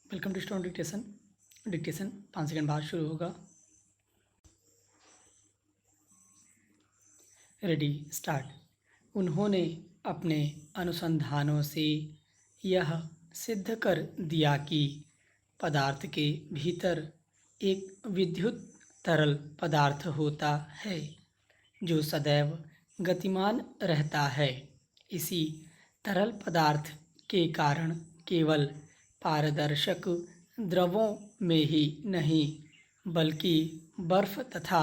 Welcome to student dictation. Dictation 5 second बाद शुरू होगा। Ready start. उन्होंने अपने अनुसंधानों से यह सिद्ध कर दिया कि पदार्थ के भीतर एक विद्युत तरल पदार्थ होता है जो सदैव गतिमान रहता है। इसी तरल पदार्थ के कारण केवल पारदर्शक द्रवों में ही नहीं बल्कि बर्फ तथा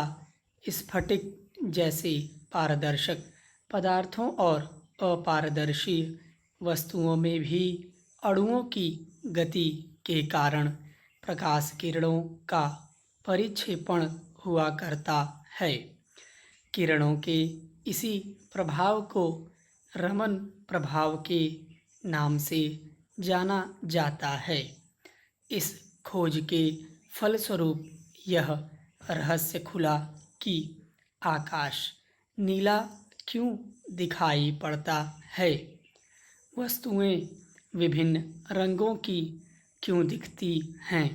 स्फटिक जैसे पारदर्शक पदार्थों और अपारदर्शी वस्तुओं में भी अणुओं की गति के कारण प्रकाश किरणों का परिक्षेपण हुआ करता है। किरणों के इसी प्रभाव को रमन प्रभाव के नाम से जाना जाता है। इस खोज के फलस्वरूप यह रहस्य खुला कि आकाश नीला क्यों दिखाई पड़ता है, वस्तुएं विभिन्न रंगों की क्यों दिखती हैं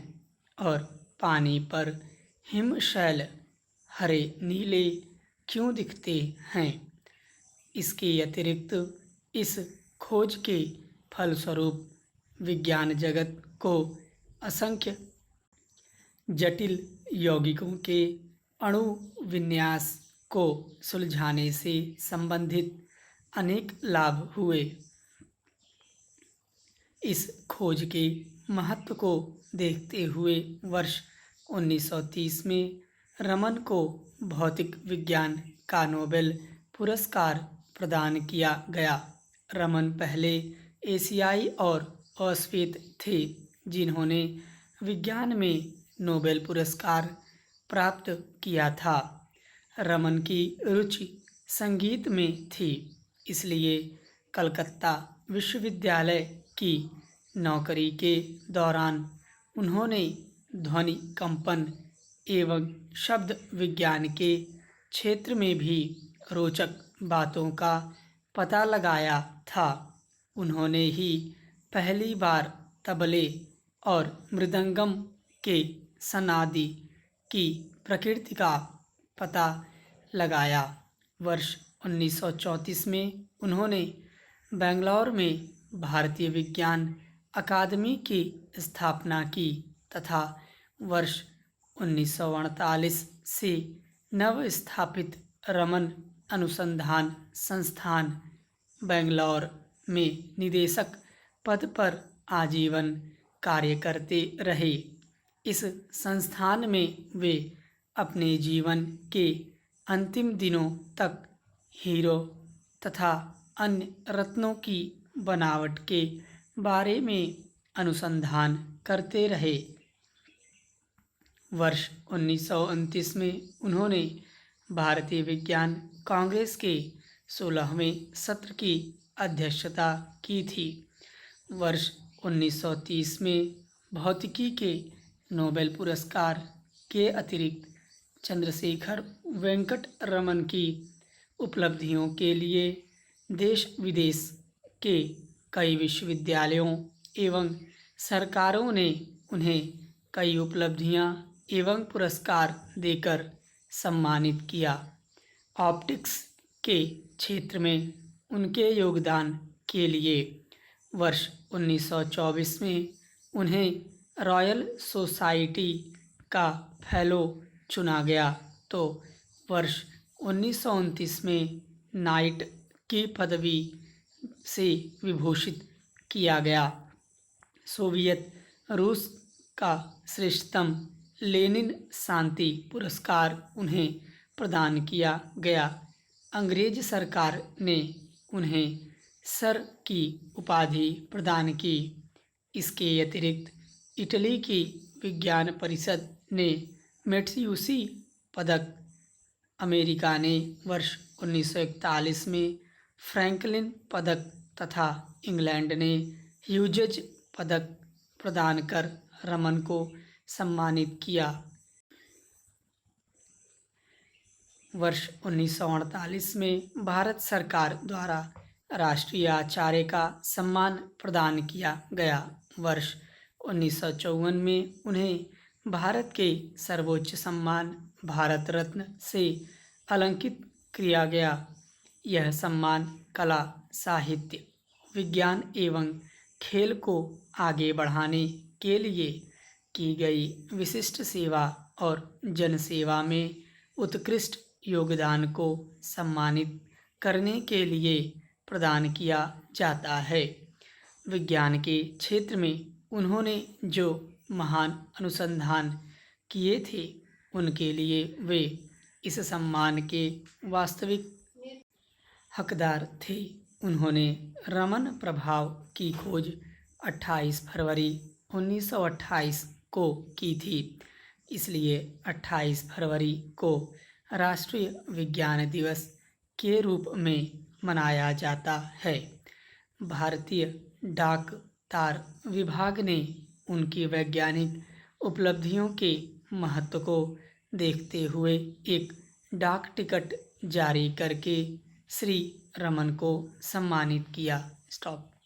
और पानी पर हिमशैल हरे नीले क्यों दिखते हैं। इसके अतिरिक्त इस खोज के फलस्वरूप विज्ञान जगत को असंख्य जटिल यौगिकों के अणु विन्यास को सुलझाने से संबंधित अनेक लाभ हुए। इस खोज के महत्व को देखते हुए वर्ष 1930 में रमन को भौतिक विज्ञान का नोबेल पुरस्कार प्रदान किया गया। रमन पहले एशियाई और अश्वेत थे जिन्होंने विज्ञान में नोबेल पुरस्कार प्राप्त किया था। रमन की रुचि संगीत में थी, इसलिए कलकत्ता विश्वविद्यालय की नौकरी के दौरान उन्होंने ध्वनि कंपन एवं शब्द विज्ञान के क्षेत्र में भी रोचक बातों का पता लगाया था। उन्होंने ही पहली बार तबले और मृदंगम के सनादि की प्रकृति का पता लगाया। वर्ष 1934 में उन्होंने बेंगलौर में भारतीय विज्ञान अकादमी की स्थापना की तथा वर्ष 1948 से नव स्थापित रमन अनुसंधान संस्थान बेंगलौर में निदेशक पद पर आजीवन कार्य करते रहे। इस संस्थान में वे अपने जीवन के अंतिम दिनों तक हीरो तथा अन्य रत्नों की बनावट के बारे में अनुसंधान करते रहे। वर्ष 1929 में उन्होंने भारतीय विज्ञान कांग्रेस के 16वें सत्र की अध्यक्षता की थी। वर्ष 1930 में भौतिकी के नोबेल पुरस्कार के अतिरिक्त चंद्रशेखर वेंकट रमन की उपलब्धियों के लिए देश विदेश के कई विश्वविद्यालयों एवं सरकारों ने उन्हें कई उपलब्धियां एवं पुरस्कार देकर सम्मानित किया। ऑप्टिक्स के क्षेत्र में उनके योगदान के लिए वर्ष 1924 में उन्हें रॉयल सोसाइटी का फेलो चुना गया तो वर्ष 1929 में नाइट की पदवी से विभूषित किया गया। सोवियत रूस का श्रेष्ठतम लेनिन शांति पुरस्कार उन्हें प्रदान किया गया। अंग्रेज सरकार ने उन्हें सर की उपाधि प्रदान की। इसके अतिरिक्त इटली की विज्ञान परिषद ने मेट्यूसी पदक, अमेरिका ने वर्ष 1941 में फ्रैंकलिन पदक तथा इंग्लैंड ने ह्यूजेज पदक प्रदान कर रमन को सम्मानित किया। वर्ष 1948 में भारत सरकार द्वारा राष्ट्रीय आचार्य का सम्मान प्रदान किया गया। वर्ष 1954 में उन्हें भारत के सर्वोच्च सम्मान भारत रत्न से अलंकृत किया गया। यह सम्मान कला, साहित्य, विज्ञान एवं खेल को आगे बढ़ाने के लिए की गई विशिष्ट सेवा और जनसेवा में उत्कृष्ट योगदान को सम्मानित करने के लिए प्रदान किया जाता है। विज्ञान के क्षेत्र में उन्होंने जो महान अनुसंधान किए थे, उनके लिए वे इस सम्मान के वास्तविक हकदार थे। उन्होंने रमन प्रभाव की खोज 28 फरवरी 1928 को की थी, इसलिए 28 फरवरी को राष्ट्रीय विज्ञान दिवस के रूप में मनाया जाता है। भारतीय डाक तार विभाग ने उनकी वैज्ञानिक उपलब्धियों के महत्व को देखते हुए एक डाक टिकट जारी करके श्री रमन को सम्मानित किया। स्टॉप।